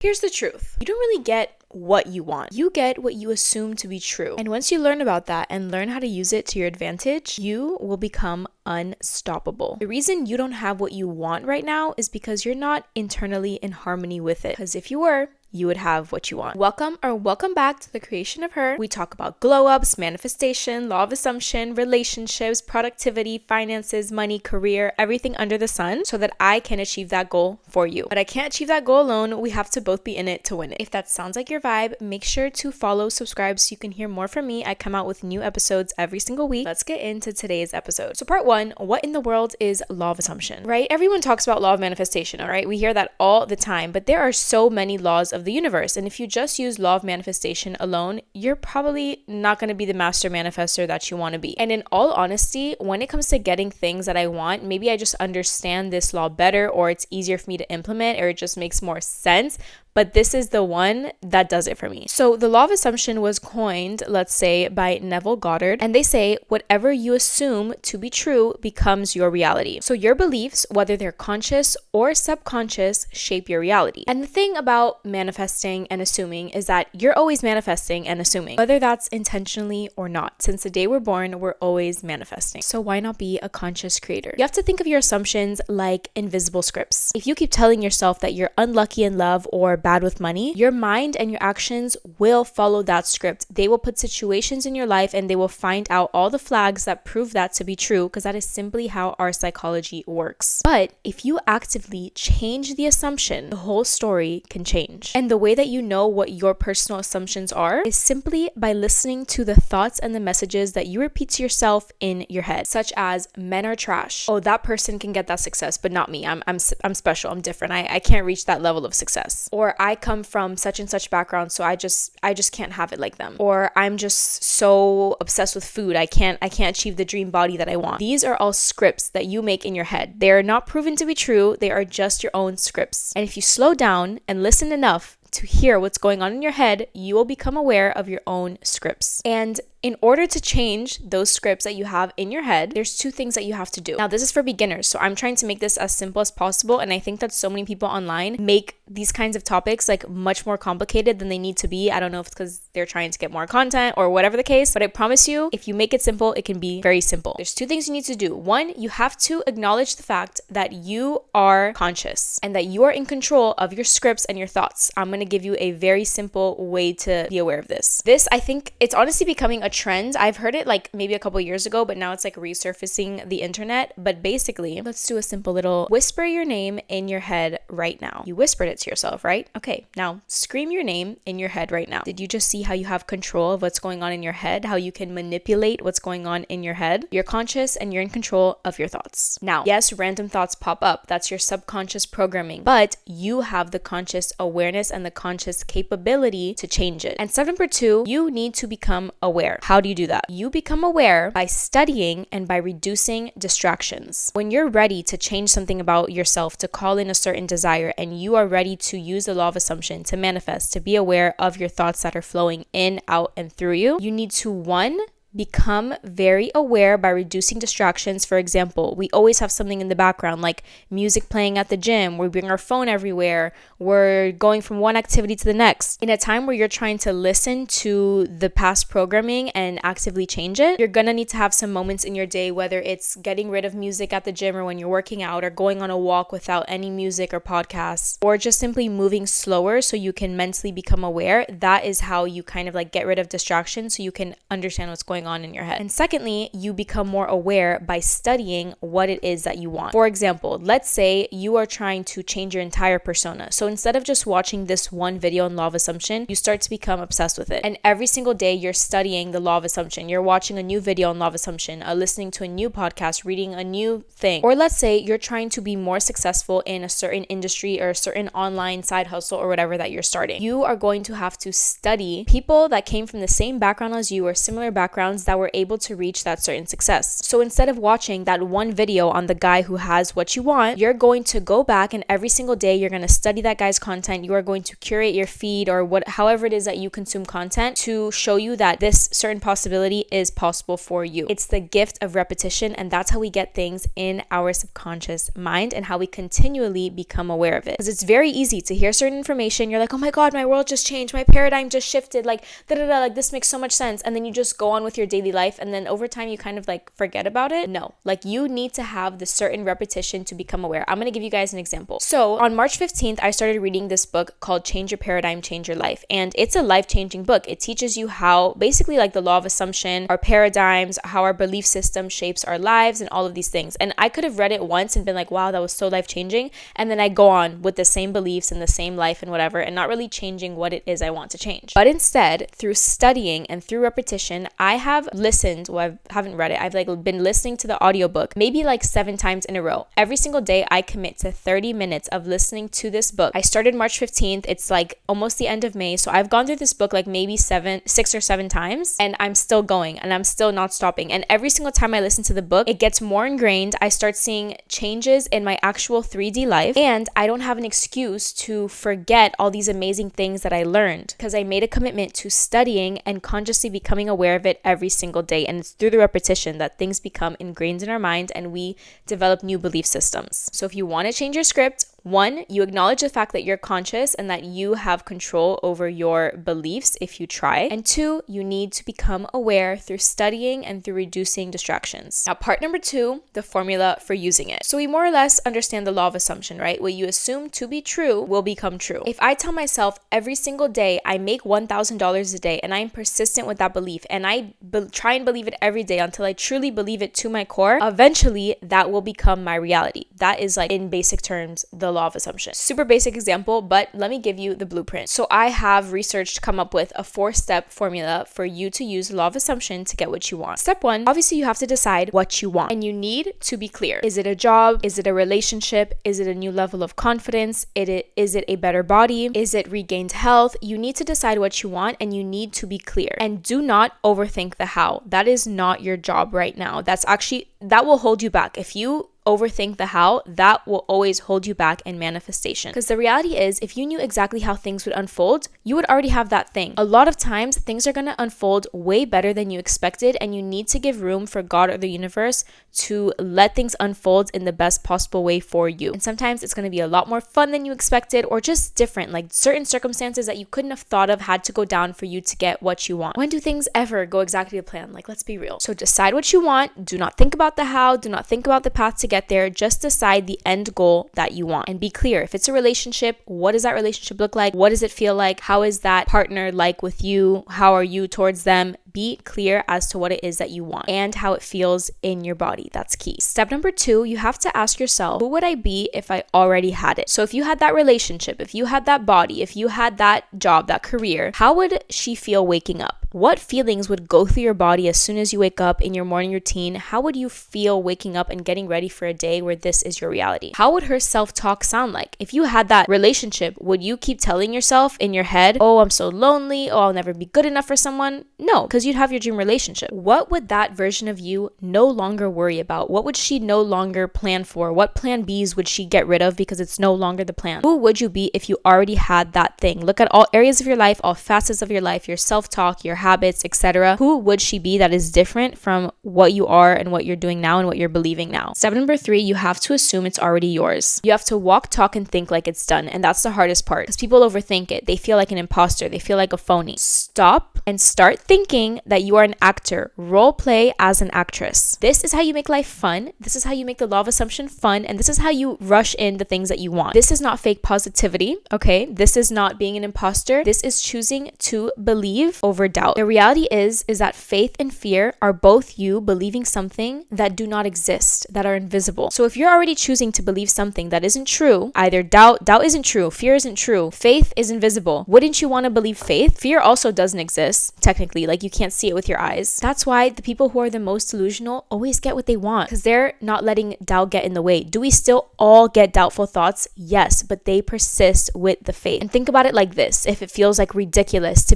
Here's the truth. You don't really get what you want. You get what you assume to be true. And once you learn about that and learn how to use it to your advantage, you will become unstoppable. The reason you don't have what you want right now is because you're not internally in harmony with it. Because if you were, you would have what you want. Welcome back to The Creation of Her. We talk about glow-ups, manifestation, law of assumption, relationships, productivity, finances, money, career, everything under the sun so that I can achieve that goal for you. But I can't achieve that goal alone. We have to both be in it to win it. If that sounds like your vibe, make sure to follow, subscribe so you can hear more from me. I come out with new episodes every single week. Let's get into today's episode. So part 1, what in the world is law of assumption, right? Everyone talks about law of manifestation, all right? We hear that all the time, but there are so many laws of the universe. And if you just use law of manifestation alone, you're probably not going to be the master manifester that you want to be. And in all honesty, when it comes to getting things that I want, maybe I just understand this law better, or it's easier for me to implement, or it just makes more sense. But this is the one that does it for me. So the law of assumption was coined, let's say, by Neville Goddard. And they say, whatever you assume to be true becomes your reality. So your beliefs, whether they're conscious or subconscious, shape your reality. And the thing about manifesting and assuming is that you're always manifesting and assuming, whether that's intentionally or not. Since the day we're born, we're always manifesting. So why not be a conscious creator? You have to think of your assumptions like invisible scripts. If you keep telling yourself that you're unlucky in love or bad with money, your mind and your actions will follow that script. They will put situations in your life and they will find out all the flags that prove that to be true, because that is simply how our psychology works. But if you actively change the assumption, the whole story can change. And the way that you know what your personal assumptions are is simply by listening to the thoughts and the messages that you repeat to yourself in your head, such as men are trash. Oh, that person can get that success, but not me. I'm special. I'm different. I can't reach that level of success. Or I come from such and such background, so I just can't have it like them. Or I'm just so obsessed with food, I can't achieve the dream body that I want. These are all scripts that you make in your head. They are not proven to be true. They are just your own scripts. And if you slow down and listen enough to hear what's going on in your head, you will become aware of your own scripts. And in order to change those scripts that you have in your head, there's 2 things that you have to do. Now, this is for beginners, so I'm trying to make this as simple as possible, and I think that so many people online make these kinds of topics like much more complicated than they need to be. I don't know if it's because they're trying to get more content or whatever the case, but I promise you, if you make it simple, it can be very simple. There's 2 things you need to do. 1, you have to acknowledge the fact that you are conscious and that you are in control of your scripts and your thoughts. I'm going to give you a very simple way to be aware of this. This, I think, it's honestly becoming a trend. I've heard it like maybe a couple years ago, but now it's like resurfacing the internet. But basically, let's do a simple little whisper your name in your head right now. You whispered it to yourself, right? Okay, now scream your name in your head right now. Did you just see how you have control of what's going on in your head? How you can manipulate what's going on in your head? You're conscious and you're in control of your thoughts. Now, yes, random thoughts pop up. That's your subconscious programming, but you have the conscious awareness and the conscious capability to change it. And step number 2, you need to become aware. How do you do that? You become aware by studying and by reducing distractions. When you're ready to change something about yourself, to call in a certain desire, and you are ready to use the law of assumption to manifest, to be aware of your thoughts that are flowing in, out, and through you need to, 1, become very aware by reducing distractions. For example, we always have something in the background, like music playing at the gym. We bring our phone everywhere. We're going from one activity to the next. In a time where you're trying to listen to the past programming and actively change it, you're gonna need to have some moments in your day, whether it's getting rid of music at the gym or when you're working out, or going on a walk without any music or podcasts, or just simply moving slower so you can mentally become aware. That is how you kind of like get rid of distractions so you can understand what's going on in your head. And secondly, you become more aware by studying what it is that you want. For example, let's say you are trying to change your entire persona. So instead of just watching this one video on law of assumption, you start to become obsessed with it. And every single day you're studying the law of assumption. You're watching a new video on law of assumption, listening to a new podcast, reading a new thing. Or let's say you're trying to be more successful in a certain industry or a certain online side hustle or whatever that you're starting. You are going to have to study people that came from the same background as you or similar background backgrounds that were able to reach that certain success. So instead of watching that one video on the guy who has what you want, you're going to go back and every single day you're going to study that guy's content. You are going to curate your feed or however it is that you consume content to show you that this certain possibility is possible for you. It's the gift of repetition, and that's how we get things in our subconscious mind and how we continually become aware of it. Because it's very easy to hear certain information. You're like, oh my God, my world just changed. My paradigm just shifted. Like, like this makes so much sense. And then you just go on with your daily life. And then over time, you kind of like forget about it. No, like you need to have the certain repetition to become aware. I'm going to give you guys an example. So on March 15th, I started reading this book called Change Your Paradigm, Change Your Life. And it's a life-changing book. It teaches you how basically like the law of assumption, our paradigms, how our belief system shapes our lives and all of these things. And I could have read it once and been like, wow, that was so life-changing. And then I go on with the same beliefs and the same life and whatever, and not really changing what it is I want to change. But instead, through studying and through repetition, I have listened, well, I haven't read it. I've like been listening to the audiobook maybe like 7 times in a row. Every single day I commit to 30 minutes of listening to this book. I started March 15th. It's like almost the end of May. So I've gone through this book like maybe 6 or 7 times, and I'm still going and I'm still not stopping. And every single time I listen to the book, it gets more ingrained. I start seeing changes in my actual 3D life, and I don't have an excuse to forget all these amazing things that I learned because I made a commitment to studying and consciously becoming aware of it every single day. And it's through the repetition that things become ingrained in our mind and we develop new belief systems. So if you want to change your script, 1, you acknowledge the fact that you're conscious and that you have control over your beliefs if you try. And 2, you need to become aware through studying and through reducing distractions. Now, part number 2, the formula for using it. So we more or less understand the law of assumption, right? What you assume to be true will become true. If I tell myself every single day I make $1,000 a day and I'm persistent with that belief and I try and believe it every day until I truly believe it to my core, eventually that will become my reality. That is like in basic terms, the law of assumption. Super basic example, but let me give you the blueprint. So I have researched, come up with a 4-step formula for you to use the law of assumption to get what you want. Step 1, obviously you have to decide what you want and you need to be clear. Is it a job? Is it a relationship? Is it a new level of confidence? Is it a better body? Is it regained health? You need to decide what you want and you need to be clear. And do not overthink the how. That is not your job right now. That will hold you back. If you overthink the how, that will always hold you back in manifestation. Because the reality is, if you knew exactly how things would unfold, you would already have that thing. A lot of times, things are going to unfold way better than you expected, and you need to give room for God or the universe to let things unfold in the best possible way for you. And sometimes it's going to be a lot more fun than you expected, or just different, like certain circumstances that you couldn't have thought of had to go down for you to get what you want. When do things ever go exactly to plan? Like, let's be real. So decide what you want. Do not think about the how. Do not think about the path to get there. Just decide the end goal that you want and be clear. If it's a relationship, what does that relationship look like? What does it feel like? How is that partner like with you? How are you towards them? Be clear as to what it is that you want and how it feels in your body. That's key. Step number 2, you have to ask yourself, who would I be if I already had it? So if you had that relationship, if you had that body, if you had that job, that career, how would she feel waking up? What feelings would go through your body as soon as you wake up in your morning routine? How would you feel waking up and getting ready for a day where this is your reality? How would her self-talk sound like? If you had that relationship, would you keep telling yourself in your head, oh, I'm so lonely, oh, I'll never be good enough for someone? No, because you'd have your dream relationship. What would that version of you no longer worry about? What would she no longer plan for? What plan Bs would she get rid of because it's no longer the plan? Who would you be if you already had that thing? Look at all areas of your life, all facets of your life, your self-talk, your habits, etc. Who would she be that is different from what you are and what you're doing now and what you're believing now? Step number 3, you have to assume it's already yours. You have to walk, talk, and think like it's done. And that's the hardest part because people overthink it. They feel like an imposter. They feel like a phony. Stop and start thinking that you are an actor. Role play as an actress. This is how you make life fun. This is how you make the law of assumption fun. And this is how you rush in the things that you want. This is not fake positivity, okay? This is not being an imposter. This is choosing to believe over doubt. The reality is that faith and fear are both you believing something that do not exist, that are invisible. So if you're already choosing to believe something that isn't true, either doubt isn't true, fear isn't true, faith is invisible, wouldn't you want to believe faith? Fear also doesn't exist, technically. Like, you can't see it with your eyes. That's why the people who are the most delusional always get what they want, because they're not letting doubt get in the way. Do we still all get doubtful thoughts? Yes, but they persist with the faith. And think about it like this: if it feels like ridiculous to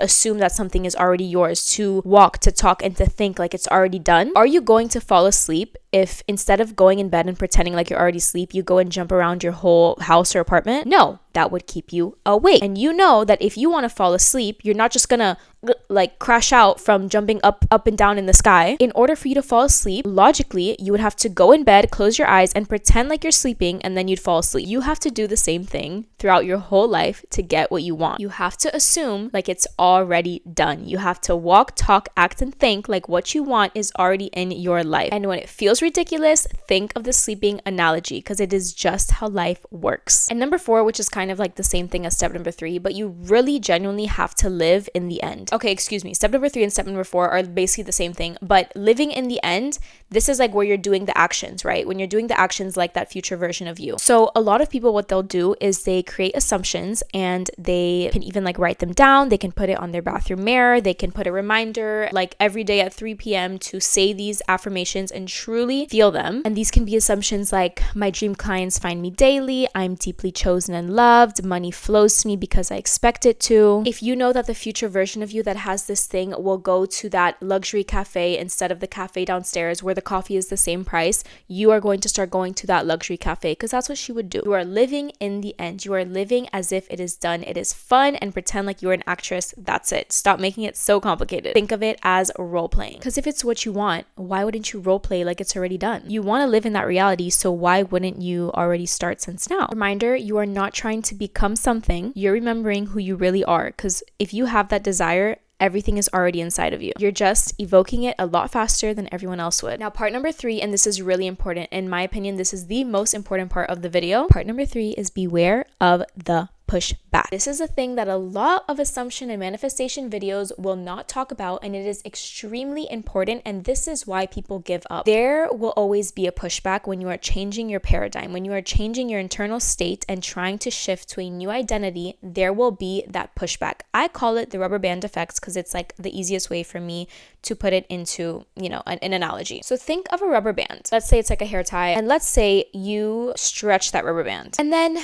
assume that something is already yours, to walk, to talk, and to think like it's already done, are you going to fall asleep if instead of going in bed and pretending like you're already asleep, you go and jump around your whole house or apartment? No, that would keep you awake. And you know that if you want to fall asleep, you're not just gonna like crash out from jumping up and down in the sky. In order for you to fall asleep, logically, you would have to go in bed, close your eyes, and pretend like you're sleeping, and then you'd fall asleep. You have to do the same thing throughout your whole life to get what you want. You have to assume like it's already done. You have to walk, talk, act, and think like what you want is already in your life. And when it feels ridiculous, think of the sleeping analogy, because it is just how life works. And number 4, which is kind of like the same thing as step number 3, but you really genuinely have to live in the end. Okay, excuse me. Step number 3 and step number 4 are basically the same thing, but living in the end, this is like where you're doing the actions, right? When you're doing the actions like that future version of you. So a lot of people, what they'll do is they create assumptions, and they can even like write them down. They can put it on their bathroom mirror. They can put a reminder like every day at 3 p.m. to say these affirmations and truly feel them. And these can be assumptions like, my dream clients find me daily, I'm deeply chosen and loved, money flows to me because I expect it to. If you know that the future version of you that has this thing will go to that luxury cafe instead of the cafe downstairs where the coffee is the same price, you are going to start going to that luxury cafe, because that's what she would do. You are living in the end. You are living as if it is done. It is fun, and pretend like you're an actress. That's it. Stop making it so complicated. Think of it as role playing, because if it's what you want, why wouldn't you role play like it's already done? You want to live in that reality, so why wouldn't you already start since now? Reminder, you are not trying to become something. You're remembering who you really are, because if you have that desire, everything is already inside of you. You're just evoking it a lot faster than everyone else would. Now, part number 3, and this is really important. In my opinion, this is the most important part of the video. Part number 3 is beware of the push back. This is a thing that a lot of assumption and manifestation videos will not talk about, and it is extremely important, and this is why people give up. There will always be a pushback when you are changing your paradigm, when you are changing your internal state and trying to shift to a new identity. There will be that pushback. I call it the rubber band effects because it's like the easiest way for me to put it into, an analogy. So think of a rubber band. Let's say it's like a hair tie, and let's say you stretch that rubber band, and then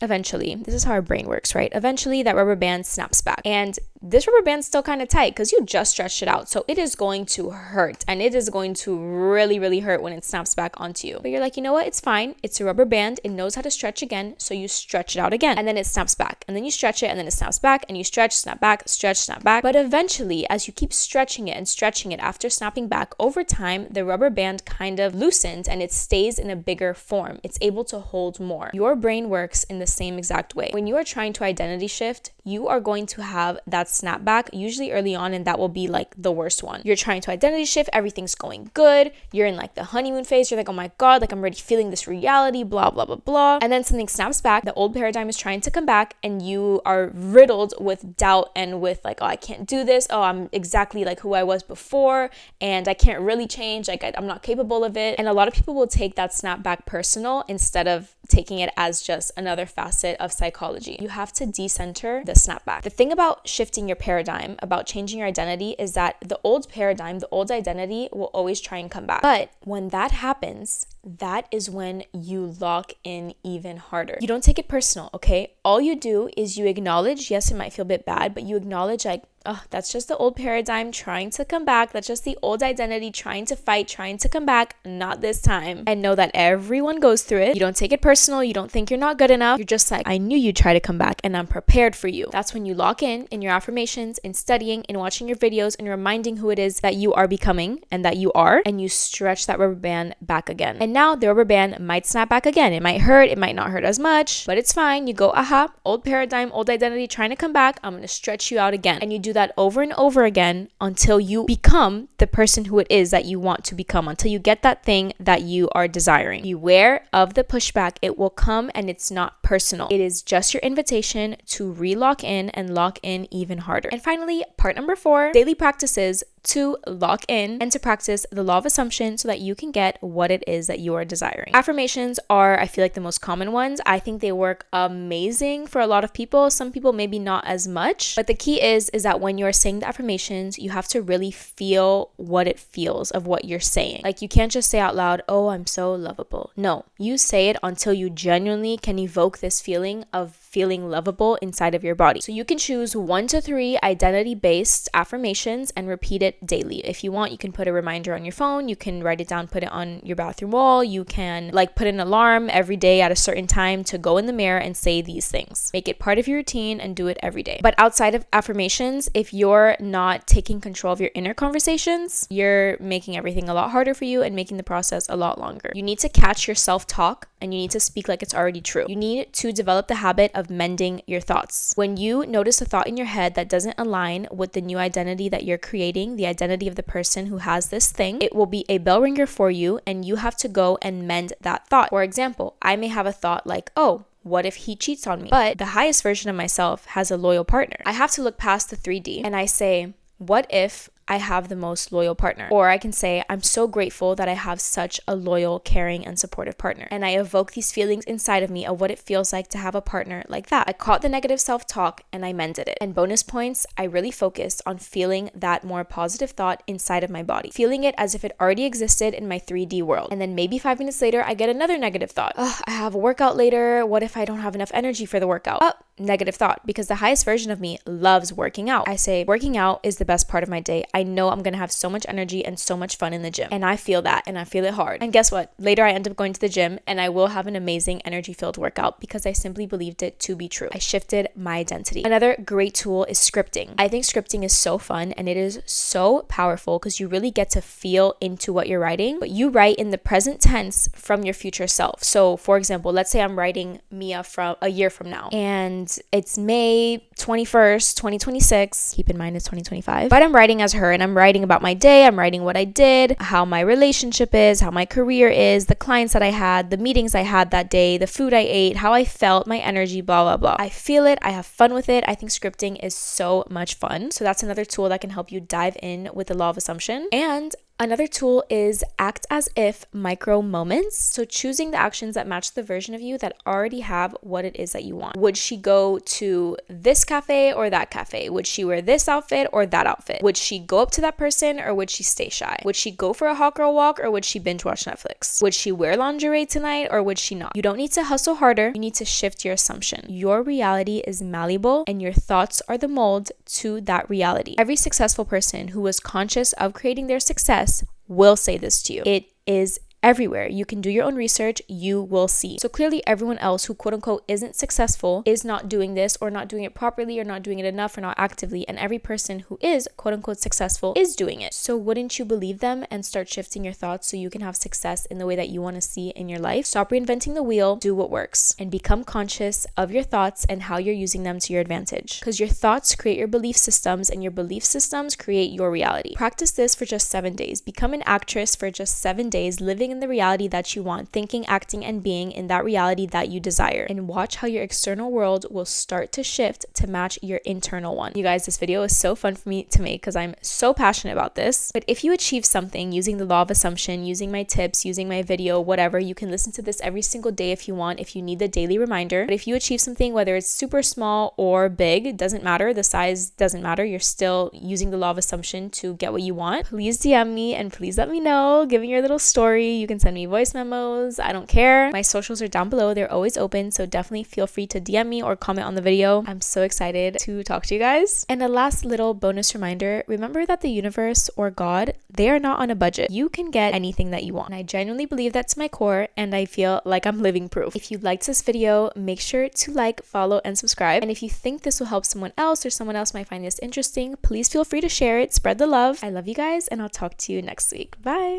eventually, this is how our brain works, right? Eventually that rubber band snaps back, and this rubber band's still kind of tight because you just stretched it out. So it is going to hurt, and it is going to really, really hurt when it snaps back onto you. But you're like, you know what? It's fine. It's a rubber band. It knows how to stretch again. So you stretch it out again, and then it snaps back, and then you stretch it, and then it snaps back, and you stretch, snap back, stretch, snap back. But eventually, as you keep stretching it and stretching it after snapping back, over time, the rubber band kind of loosens and it stays in a bigger form. It's able to hold more. Your brain works in the same exact way. When you are trying to identity shift, you are going to have that snapback usually early on, and that will be like the worst one. You're trying to identity shift, everything's going good, you're in like the honeymoon phase, you're like, oh my god, like I'm already feeling this reality, blah blah blah blah, and then something snaps back, the old paradigm is trying to come back, and you are riddled with doubt and with like, oh, I can't do this, oh, I'm exactly like who I was before, and I can't really change, like I'm not capable of it. And a lot of people will take that snapback personal instead of taking it as just another facet of psychology. You have to decenter the snapback. The thing about shifting your paradigm, about changing your identity, is that the old paradigm, the old identity will always try and come back. But when that happens, that is when you lock in even harder. You don't take it personal, okay? All you do is you acknowledge, yes, it might feel a bit bad, but you acknowledge like, oh, that's just the old paradigm trying to come back. That's just the old identity trying to fight, trying to come back. Not this time. And know that everyone goes through it. You don't take it personal. You don't think you're not good enough. You're just like, I knew you'd try to come back, and I'm prepared for you. That's when you lock in your affirmations, in studying, in watching your videos, and reminding who it is that you are becoming and that you are, and you stretch that rubber band back again. And now the rubber band might snap back again. It might hurt. It might not hurt as much, but it's fine. You go, aha, old paradigm, old identity trying to come back. I'm going to stretch you out again. And you do that over and over again until you become the person who it is that you want to become, until you get that thing that you are desiring. Beware of the pushback. It will come, and it's not personal. It is just your invitation to re-lock in and lock in even harder. And finally, part number 4, daily practices to lock in and to practice the law of assumption so that you can get what it is that you are desiring. Affirmations are, I feel like, the most common ones. I think they work amazing for a lot of people. Some people maybe not as much, but the key is that when you're saying the affirmations, you have to really feel what it feels of what you're saying. Like, you can't just say out loud, oh, I'm so lovable. No, you say it until you genuinely can evoke this feeling of feeling lovable inside of your body. So you can choose 1 to 3 identity-based affirmations and repeat it daily. If you want, you can put a reminder on your phone, you can write it down, put it on your bathroom wall, you can put an alarm every day at a certain time to go in the mirror and say these things. Make it part of your routine and do it every day. But outside of affirmations, if you're not taking control of your inner conversations, you're making everything a lot harder for you and making the process a lot longer. You need to catch your self-talk and you need to speak like it's already true. You need to develop the habit of mending your thoughts. When you notice a thought in your head that doesn't align with the new identity that you're creating, the identity of the person who has this thing, it will be a bell ringer for you and you have to go and mend that thought. For example, I may have a thought like, oh, what if he cheats on me? But the highest version of myself has a loyal partner. I have to look past the 3D and I say, what if I have the most loyal partner? Or I can say, I'm so grateful that I have such a loyal, caring, and supportive partner. And I evoke these feelings inside of me of what it feels like to have a partner like that. I caught the negative self-talk and I mended it. And bonus points, I really focused on feeling that more positive thought inside of my body. Feeling it as if it already existed in my 3D world. And then maybe 5 minutes later, I get another negative thought. Oh, I have a workout later. What if I don't have enough energy for the workout? Oh, negative thought. Because the highest version of me loves working out. I say, working out is the best part of my day. I know I'm gonna have so much energy and so much fun in the gym. And I feel that and I feel it hard. And guess what? Later I end up going to the gym and I will have an amazing energy-filled workout because I simply believed it to be true. I shifted my identity. Another great tool is scripting. I think scripting is so fun and it is so powerful because you really get to feel into what you're writing, but you write in the present tense from your future self. So for example, let's say I'm writing Mia from a year from now and it's May 21st, 2026. Keep in mind it's 2025. But I'm writing as her and I'm writing about my day. I'm writing what I did, how my relationship is, how my career is, the clients that I had, the meetings I had that day, the food I ate, how I felt, my energy, blah, blah, blah. I feel it. I have fun with it. I think scripting is so much fun. So that's another tool that can help you dive in with the law of assumption. And another tool is act as if micro moments. So choosing the actions that match the version of you that already have what it is that you want. Would she go to this cafe or that cafe? Would she wear this outfit or that outfit? Would she go up to that person or would she stay shy? Would she go for a hot girl walk or would she binge watch Netflix? Would she wear lingerie tonight or would she not? You don't need to hustle harder. You need to shift your assumption. Your reality is malleable and your thoughts are the mold to that reality. Every successful person who was conscious of creating their success will say this to you. It is everywhere. You can do your own research, you will see. So clearly everyone else who quote unquote isn't successful is not doing this or not doing it properly or not doing it enough or not actively. And every person who is quote unquote successful is doing it. So wouldn't you believe them and start shifting your thoughts so you can have success in the way that you want to see in your life? Stop reinventing the wheel, do what works, and become conscious of your thoughts and how you're using them to your advantage. Because your thoughts create your belief systems and your belief systems create your reality. Practice this for just 7 days. Become an actress for just 7 days, living in the reality that you want, thinking, acting, and being in that reality that you desire. And watch how your external world will start to shift to match your internal one. You guys, this video is so fun for me to make because I'm so passionate about this. But if you achieve something using the law of assumption, using my tips, using my video, whatever, you can listen to this every single day if you want, if you need the daily reminder. But if you achieve something, whether it's super small or big, it doesn't matter. The size doesn't matter. You're still using the law of assumption to get what you want. Please DM me and please let me know. Give me your little story. You can send me voice memos. I don't care. My socials are down below. They're always open. So definitely feel free to DM me or comment on the video. I'm so excited to talk to you guys. And a last little bonus reminder, remember that the universe or God, they are not on a budget. You can get anything that you want. And I genuinely believe that to my core and I feel like I'm living proof. If you liked this video, make sure to like, follow, and subscribe. And if you think this will help someone else or someone else might find this interesting, please feel free to share it. Spread the love. I love you guys and I'll talk to you next week. Bye.